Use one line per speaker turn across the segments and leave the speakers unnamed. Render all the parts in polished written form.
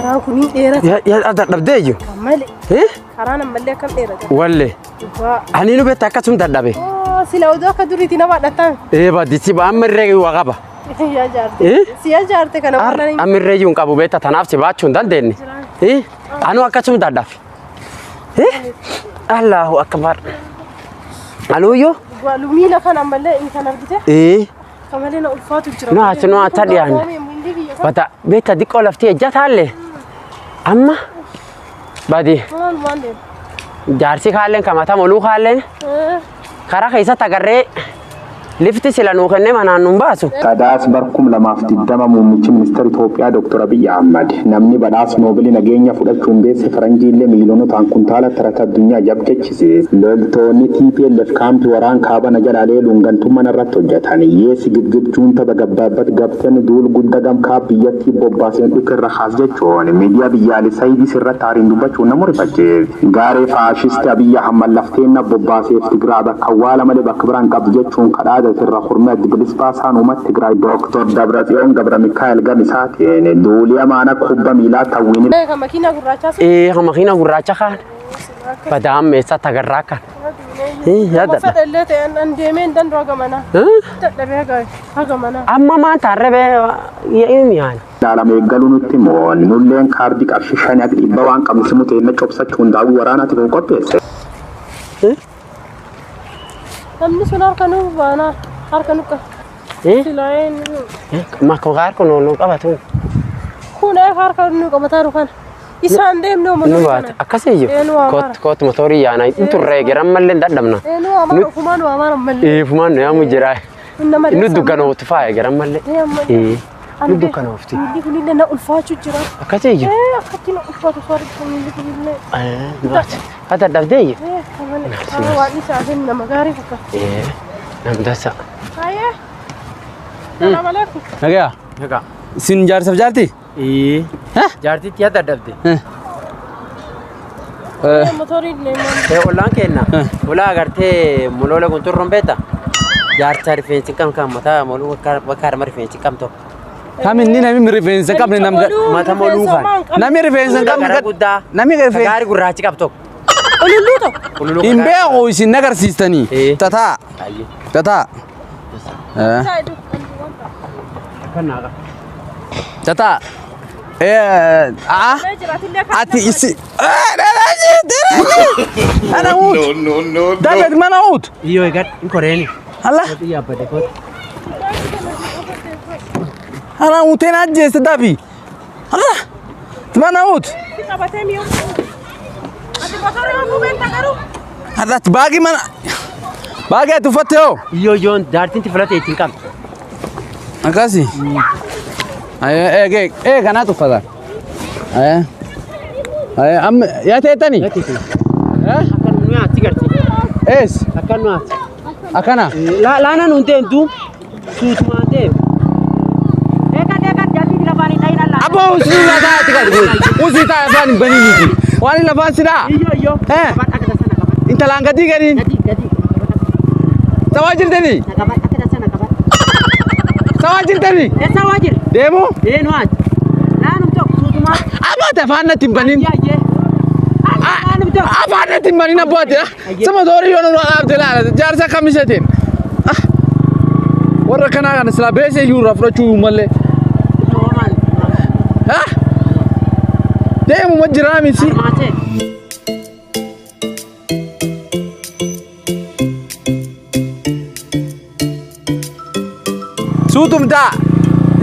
كران كوني إيرة
يا دبديجو
مالي
إيه
كران مالي كم إيرة
ولا أنا نبي تكاسم دبدبي
سلوا دوك دوري تنا بعد تان
إيه بدي سيب أمر رجع وقابا
يا جارتي سيا جارتي كنا
ولا أمر رجع ونقابو بيت تنافس بعد شون دال إيه أنا أكاسم دبدب إيه الله أكبر ألو يو
والومينا كان مالي إن كان أرجته
إيه
كمالنا ألفات وجرا
نوع تديان بتا بيت ديك أولفتي جات هالله أما بدي جارسي خالين كماتا مولو خالين خارا خيسا تغري لفتي سلانو خنne mana numbasu
kadaas barkum lamaaf diddama muummichi ministeera Itoophiyaa Dr. Abiy Ahmad namni badhaas Noobeelii nageenya fudhachuun beesse faranjiilee miiliyoonota kuntaala tarata addunyaa jabdechise loltoonni TPLF kaampii waraan kaaba najalaalee lungantummaa irratti hojjetan yeesi gibgibchuun tapha gabbaabat gabtan duul guddaa gamkaa biyyattii bobbaaseen dhukirra haas jechuun miidiyaa biyyaalessaa ibis irratti taariin dubbachuun nama rifachiise gaaree faashisti Abiy Ahmad lafteenna bobbaaseef Tigraay bakka awwaala malee bakka biraan qabdi jechuun kadhaa sirra xurmaa Diglisbaasan uummata Tigraay Dr. Dabratsiyoon Gabra Mikaa'el Gamisaatiin duuliyaa maana kubba miilaa tawwiin
makiina gurraacha kan badaan meessa tagarraa kan yaada
deemeen dandoo gamana dadhabee gamana
amma maan taarrabee yaan
daalama eeggaluu nutti immoo nulleen kaardii qarshii 500 waan qabnu simuteen cobsachuun daawwii waraanaatti kan qopheesse
namni sun harkanu baana harkanu ka silaayeen
makko harkanu qabatu
kuna harkanu qabataru kan isaan deemnoo
nu baat akkasiyyo kot motorii yaana turree garan malle dadhabna
nu fumaan waa malle
fumaan yaa mujira nu dukano tufaa garan malle nu dukano ofti
ni kulille na ulfaachu jira
akkasiyyo
akkati na ulfaatu soo arginu kulille
hada dabdeeyyo
waan isaatiin nama gaarii fakkaata
namdasa
haye salaam alaykum
nagaa sin jaarsaf jaarti
jaartitti hada dabde
motorii
ollaan kenna ola agartee moloole kun turron beeta jaarsa rifeensi kam kan mataa moluu bakka harma rifeensi kam tokko
kaminni nami rifeensa qabne
mata moluu kan
nami rifeensa qabne
guddaa
nami rifeensa
gaarii gurraachi qab tokko
in beeku isin agarsiistanii tataa tataa ati isi ana ut no David mana ut
iyo egat in koreeni
Allah
ya bade ko
ana utena jeste David Allah mana ut Hadat bagi mana? Bagi tu fateo.
Iyo John, dartin ti falate itin kam.
Akasi. Kana tu fadar. Am ya tani.
Akan nu ati garti. Akan nu ati.
Akana.
La nu tentu. Sut mate. Dekat jadi dilabani lain Allah.
Apa usul la ta garti. Usul ta bani bani ni. Wani laban sida.
Iyo.
Inta langati garin.
Gadi.
Sawajir tani. Sawajir tani.
Sawajir.
Demo?
Nuat. Nanum tok sutuma.
Apa tafana timbanin? Afana timbanin abot ya. Sama dori yono abdela. Jarsa kamisatin. Warra kana kan sila bese yura frachu malle. Ha? Demo majrami si. Sutum da.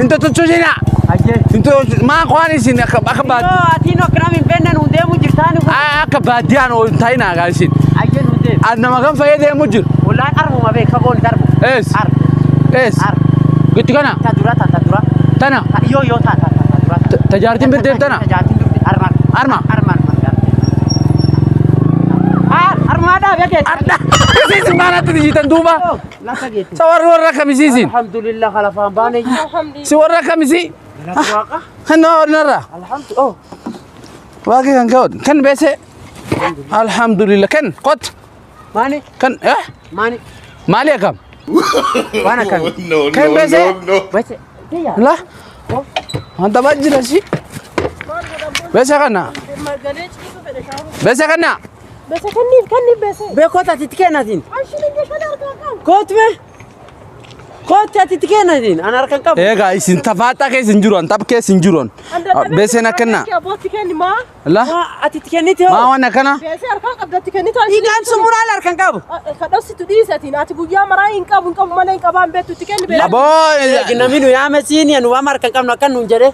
Into tuchina. Into ma kwani sin akabat.
No, atino kramin benan unde mujirtani.
Akabadian o taina gasin.
Ajen unde.
Adna makan fayede mujir.
Ulan armu mabe kabon darbu.
Es. Gitu kana?
Tadura.
Tana.
Yo tadura.
Tajartin berdem tana.
Tajartin arman. Armada bege.
Ada. Kesisin mana tu dijitan duba.
Lasa gitu.
Sawar warra kamisisin.
Alhamdulillah khalafan bane.
Si warra kamisi.
Waka.
Hano nara.
Alhamdulillah.
Wagi kan kau. Kan bese. Alhamdulillah kan kot.
Mani.
Kan
Mani.
Mali akam.
Wana kan.
Kan bese.
Bese.
Lah. Anta bajira sih. Bese kana.
Magalee ciisu fedhe shaamu.
Bese kana.
Bese kanni bese.
Beekota ati tikeenatiin.
Ashini bese harkaan qabu.
Kootme. Kooti ati tikeenatiin ana harkaan qabu.
Egaa isin tafaata keessa hin jiruun tapha keessa hin jiruun. Bese na kana.
Booti kenni maa.
La.
Ati tikeeniti hoo.
Maa wana kana.
Bese harkaan qabda tikennito.
Hidhaan sumuraa harkaan qabu.
Kadhositu dhiisatiin ati guyyaa maraa hin qabu malee hin qabaan beektu tikenni bese.
Aboo.
Namni yaame siini anu waan harkaan qabnu akkan nuun jedhe.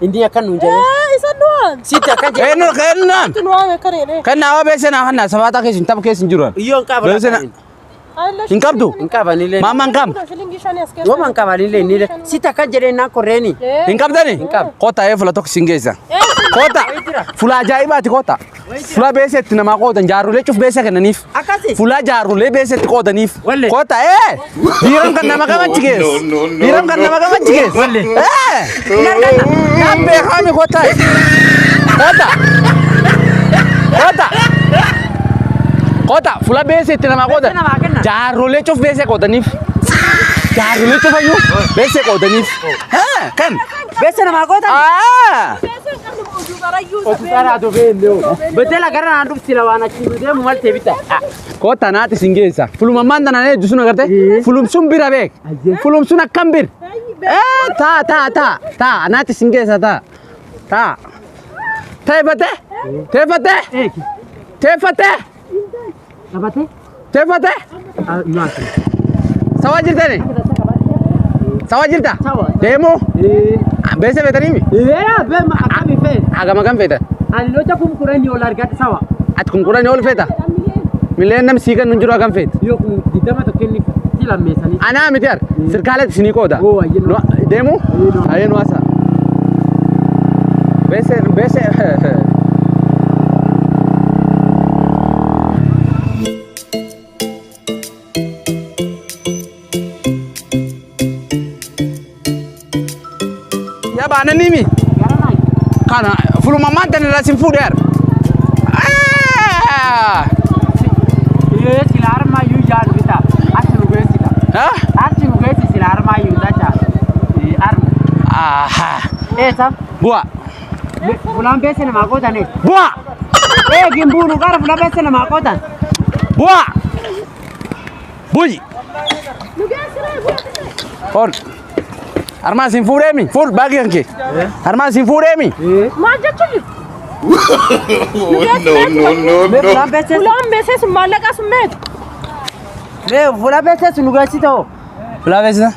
Indi akkan nuun jedhe.
Isa nuwaan.
Sitti akkan jedhe.
Kennan.
Nuwaan akkanee.
Kenna awwa bese na kana tafaata keessa tapha keessa hin jiruun.
Iyyoon qaba.
Bese na. Hin qabdu.
Hin qabanillee.
Maamaan kam.
Yoo man qabanillee ni sitti akkan jedhe naan korreeni.
Hin qabdani. Kota fula tokko singeessa. Kota. Fula ajaa'ibaati kota. Fula beesetti namaa qoodan jaarulee cuf beesa kennaniif.
Akkasi.
Fula jaarulee beesetti qoodaniif.
Walle.
Kota biiram kan nama qabachi gees. Biiram kan nama qabachi gees.
Walle.
Naan beekame kota. Kota. Kota. Kota. Fula beesetti namaa qoodan. Jaarulee cuf beese qoodaniif. Jaarulee cuf ayyuu beese qoodaniif. Kan.
Beese namaa qoodan. Otutara to beello. Betela gara naan dhufti la waan achi deemu malte bitta.
Kota naati singeessa. Fuluma manda na ne dusuna garte. Fulum sun bira beek. Fulum sun akkam bir. Ta naati singeessa ta. Tefate.
Abate?
Tefate.
Nuati.
Sawa jirtani. Sawa jirta.
Sawa.
Demo. Bese betanimi.
Be ma akami fe.
Agama kam feta.
Ani locha kumkurani olar gat sawa.
At kumkurani ol feta. Millennium sigan nunjuru agam fet.
Yo ku didama to kenni sila mesani.
Ana mitar. Sirkalet sini koda.
Oh ayeno.
Demo. Ayeno asa. Bese. Ya bana nimi. Kana fuluma manta na lasin fuder.
Ye silar ma yu jar bita. Achu gesita.
Ha?
Achu gesi silar ma yu dacha. Arm.
Aha.
Sam.
Bua.
Fulan bese na makotan ne.
Bua.
Gimbunu gar fulan bese na makotan.
Bua. Bui. Or. Arma sin furemi. Fur bagi anke. Arma sin furemi.
Maa jechuun.
Me fulan bese.
Fulaan beeses maallaqa summeet.
Me fulan bese sunu gesita.
Fula bese.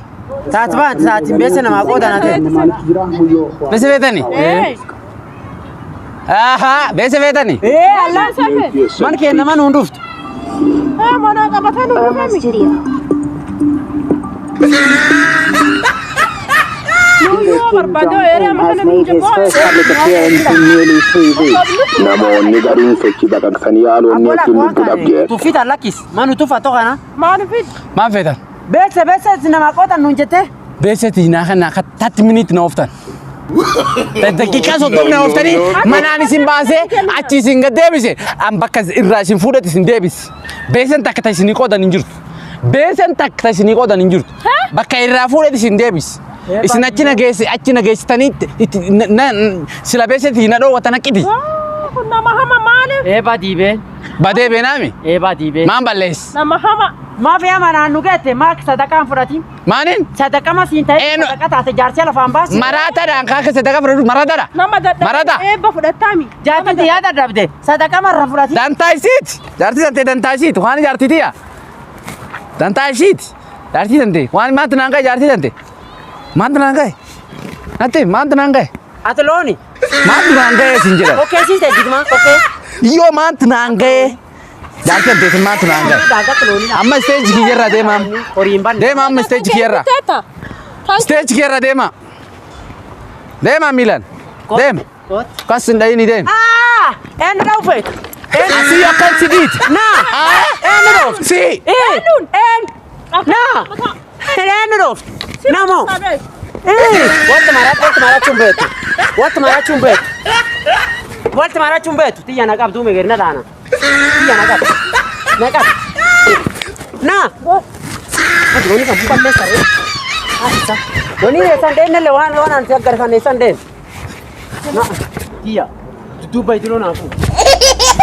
Saatin bese na makotan ate.
Bese betani. Aha, bese betani.
Allah
Safe.
man ke naman hunduft.
Mana qabatee nu dhufemi. Yoo barbaade eeree makana nu
namoonni gariin sochii baqaqsanii yaaloonni achiin lubbu dhabdee.
Tufita lakis manu tufa to kana.
maal fid.
Maan feetan?
Bese nama qotan nun jette.
Beeseti naa kana 30 minute na ooftan. Daqiiqaa 30 na ooftanii manaan isin baasee achi isin gad deebise an bakka irraa isin fuudhate isin deebise. Beesen takka ta isinii qoodan hin jirtu. Beesen takka ta isinii qoodan hin jirtu. Bakka irraa fuudhate isin deebise. Isin achi nageessitanii sila beeseti na dhoowwatan haqqiti.
Kun nama hama maaliif?
Badibe.
Badee beenaami?
Badibe.
Maan balleessi?
Nama hama.
Maaf yaa manaan nu gette maak sadaqaan fudhati.
Maaniin?
Sadaqa masiin ta'e sadaqa taate jaarsee lafaan baasi.
Maraataadhaan kaaka sadaqa fudhatu maraataadha.
Nama dadhabde.
Marata.
Eebba fudhataami.
Jaatatti yaa dadhabde sadaqa marra fudhati.
Dantaa isiiti. Jaartii tantee dantaa isiiti. Waan jaartitiya. Dantaa isiiti. Jaartii tantee. Waan maanta naan gahe jaartii tantee. Maanta naan gahe. Natti maanta naan gahe.
Ati looni.
Maanta naan gahe isin jedha.
Okkee siis ta'e digma okkee.
Yoo maanta naan gahe. Jaartii tantee maanta naan gahe.
Daagatti looni.
Amma stage kiyyarra deema.
Horiin banne.
Deema amma stage kiyyarra. Stage kiyyarra deema. Deema Milan. Deema. Kas hin dhayini deem.
Eenyu dhawfeet.
Asii akkan sidiiti.
Naa. Eenyu dhooft.
Si.
Eenyuun. Naa. Eenyu dhooft. Namo. Wanta mara chumbetu. Tiyya na qabdu me gerna dana. Tiyya na qabdu. Na qabdu. Na. Ati goni kan bukan mesar. Asa. Goni ne sanden le wan anti agar kan sanden. Na. Tiyya. Dubai Dilonafu.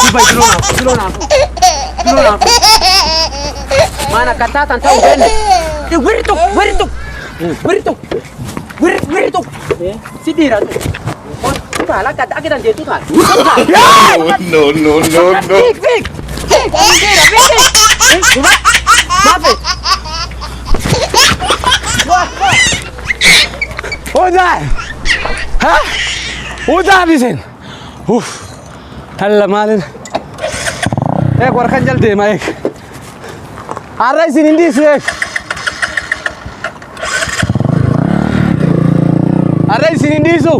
Dubai Dilonafu. Dilonafu. Dilonafu. Mana kata tanta ubene. Where to? Where to? Where to? Where to? Sidira tu. Tu lah kat akiran dia tu kan.
No.
Fik. Fik. Maaf.
Udah. Hah? Udah habisin. Halla malin. Warkan jal deh maik. Arai sini di sini. Arai sini di su.